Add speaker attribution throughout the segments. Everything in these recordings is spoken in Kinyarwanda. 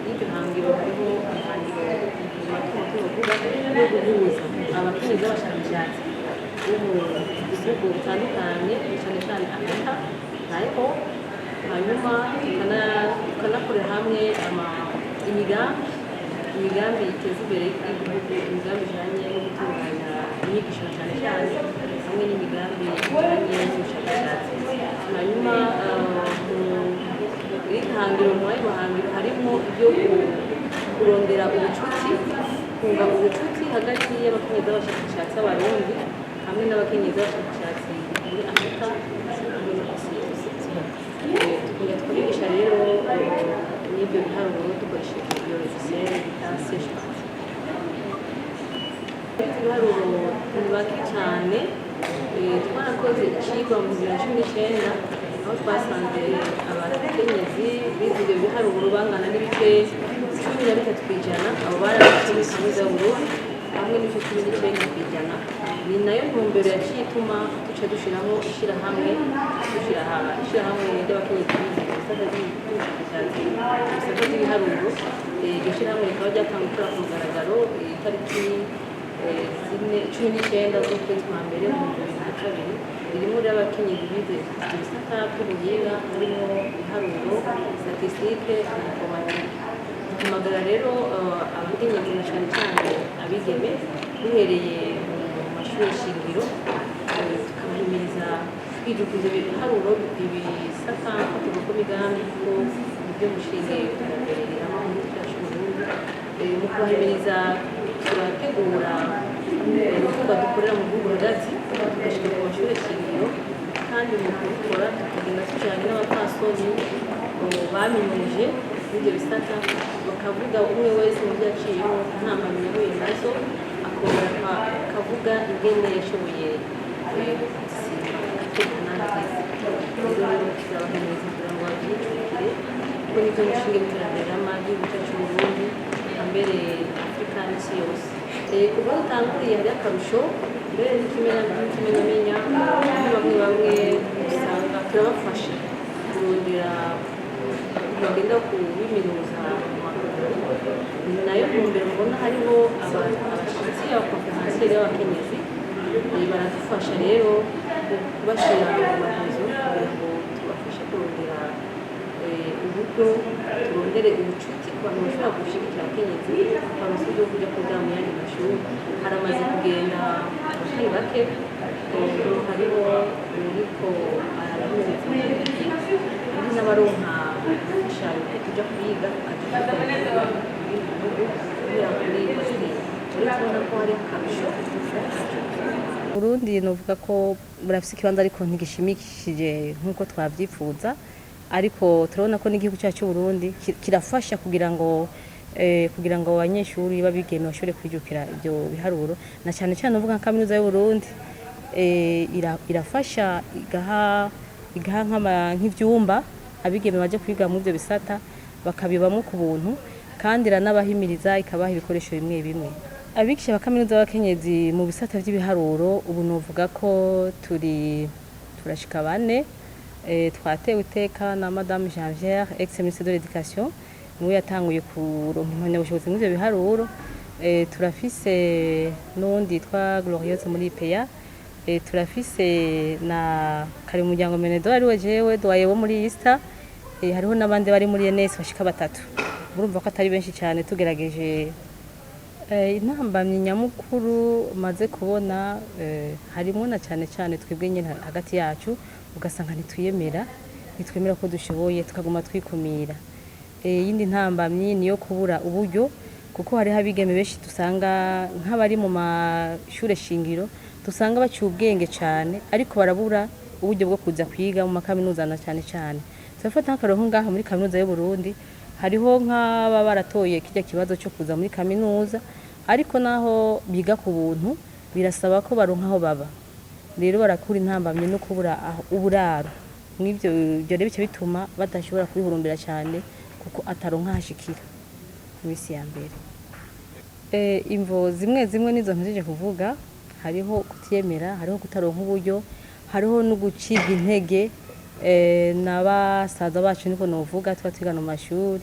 Speaker 1: y'iryo hangiro hariho ihangiro mato bavuga yo guhuza abakenyezi b'abashakashatsi bo mu bihugu bitandukanye cyane cyane Afurika naho hanyuma tukanakorera hamwe imigambi iteza imbere igihugu, imigambi ijyanye no gutunganya inyigisho cyane cyane hamwe n'imigambi ijyanye n'ubushakashatsi. Hanyuma ihangiro mu ayo mahangiro harimo ibyo kurondera ubucuti, kunga ubucuti hagati y'abakenyezi b'abashakashatsi b'abarundi hamwe n'abakenyezi b'abashakashatsi muri Afurika hamwe no ku isi yose. Tukunda twigisha rero n'ibyo biharuro dukoresheje ibyo logiciel bita C#. Ibiharuro ni bake cyane, twarakoze icyigwa mu 2019 aho twasanze abakenyezi bize ibyo biharuro bangana n'ibice 13%, abo bari abakenyezi kaminuza y'Uburundi hamwe n'ibice 19%. Ni nayo ntumbero yaciye ituma duca dushyiraho ishyirahamwe ry'abakenyezi bize ibisata by'ubushakashatsi, ibisata by'ibiharuro. Iryo shyirahamwe rikaba ryatanga gukora ku mugaragaro itariki 19 z'ukwezi kwa mbere mu 2022. Ririmo rero abakenyezi bize ibisata by'ubuhinga harimo ibiharuro, statistique na informatique. Duhamagara rero abakenyezi na cyane cyane abigeme duhereye mu mashuri shingiro, tukabahimiriza kwijukiza ibiharuro ibisata mfatabikorwa kuko ibyo mushinge iterambere rirama mu gihugu cyacu Burundi. Mu kubahimiriza turategura ibikorwa dukorera mu gihugu hagati tugashyira ku mashuri shingiro, kandi mu kubikora tukagenda tujyanye n'abapfasoni baminuje n'ibyo bisata, bakavuga umwe wese mu byo yaciyemo nta mpamyi yahuye nazo, akongera akavuga ingene yashoboye gusimba agatekana n'akazi. Rero turabahimiriza kugira ngo babyicukire kuko nibyo mushinge w'iterambere rirama igihugu cyacu Burundi mbere Afurika n'isi yose. Kuva dutanguriye hari akarusho mbere n'ikimenyamenya, bamwe usanga turabafasha kurondera bagenda kubiminuza mu makuru. Ni nayo ntumbero mbona hariho abashyitsi b'abakonferansieri b'abakenyezi baradufasha rero kubashyira mu maherezo kugira ngo tubafashe kurondera uburyo turondere ubucuti ku bantu bashobora gushyigikira abakenyezi baronse uburyo bwo kujya kugira mu yandi mashuri. Haramaze kugenda abatari bake, hariho uriko arahimiriza hari n'abaronka gufasha kujya kwiga akajya kubera kuri hostel. Rero tubona ko hari akarusho Burundi. Novuga ko burafise ikibanza ariko ntigishimikishije nk'uko twabyifuza, ariko turabona ko n'igihugu cyacu Burundi kirafasha kugira ngo abanyeshuri babigeme bashobore kwijukira ibyo biharuro, na cyane cyane uvuga nka kaminuza y'u Burundi irafasha igaha nk'ivyumba abigeme baje kwiga mu byo bisata bakabibamo ku buntu, kandi iranabahimiriza ikabaha ibikoresho bimwe bimwe. Abigisha ba kaminuza b'abakenyezi mu bisata by'ibiharuro ubu novuga ko turashika 4. Twatewe iteka na Madame Janvière, ex-ministre de l'Éducation, niwe yatanguye kuronka impamyabushobozi muri ibyo biharuro. Turafise n'undi yitwa Glorieuse muri IPEA, turafise na Karimuryango Menedor ariwe jewe doye wo muri ISTA, hariho n'abandi bari muri ENS bashika 3. Urumva ko atari benshi cyane tugerageje. Intambamyi nyamukuru maze kubona harimo na cyane cyane twebwe nyine hagati yacu, ugasanga ntitwemera ko dushoboye, tukaguma twikumira. Yindi ntambamyi niyo kubura uburyo, kuko hari abigeme benshi dusanga nk'abari mu mashure shingiro dusanga baciye ubwenge cyane, ariko barabura uburyo bwo kuza kwiga mu makaminuza na cyane cyane. Turafata nk'akarongo ngaha muri kaminuza y'u Burundi, hariho nk'aba baratoye kijya kibazo cyo kuza muri kaminuza, ariko naho biga ku buntu birasaba ko baronka aho baba. Rero barakura intambamye no kubura uburaro. Mw'ibyo rero bice bituma badashobora kubihurumbira cyane kuko ataronka hashikira mu isi ya mbere. Imvo zimwe nizo ntegereje kuvuga, hariho kutiyemera, hariho kutaronka uburyo, hariho no guciga intege. N'abasaza bacu niko novuga tuba twigana mu mashuri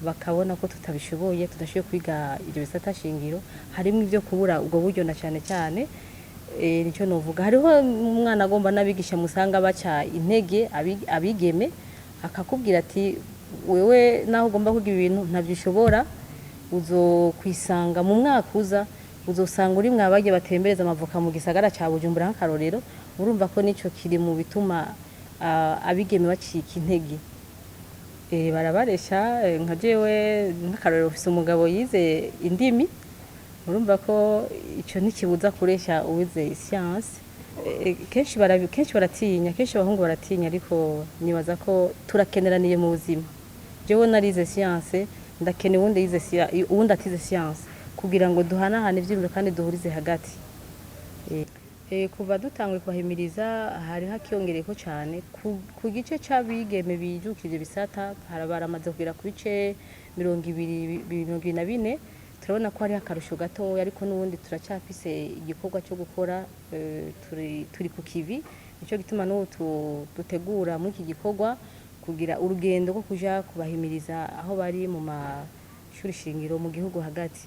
Speaker 2: bakabona ko tutabishoboye tudashoboye kwiga ibyo bisata shingiro harimo ibyo kubura ubwo buryo na cyane cyane nicyo novuga hariho umwana agomba n'abigisha musanga baca intege abigeme akakubwira ati wewe naho ugomba kugira ibintu ntabyishobora uzokwisanga mu mwaka uza uzosanga uri mwabage batembereza amavoka mu gisagara cya Bujumbura nk'akarorero urumva ko nico kiri mu bituma abigeme bacika intege barabaresha nka jewe nk'akarorero ufise umugabo yize indimi urumva ko ico ntikibuza kuresha uwize science kenshi baratinya kenshi abahungu baratinya ariko nibaza ko turakeneraniye mu buzima jewe narize science ndakene uwundi atize science kugira ngo duhanahane ivyiyumviro kandi duhurize hagati kuva dutangwe kubahimiriza hari hakiyongereko cyane ku gice c'abigeme bijukije bisata baramaze kugera ku bice 24 turabona ko hari akarusho gato ariko n'ubundi turacyafise igikorwa cyo gukora turi ku kivi nico gituma n'ubu dutegura muri iki gikorwa kugira urugendo rwo kuja kubahimiriza aho bari mu mashuri shingiro mu gihugu hagati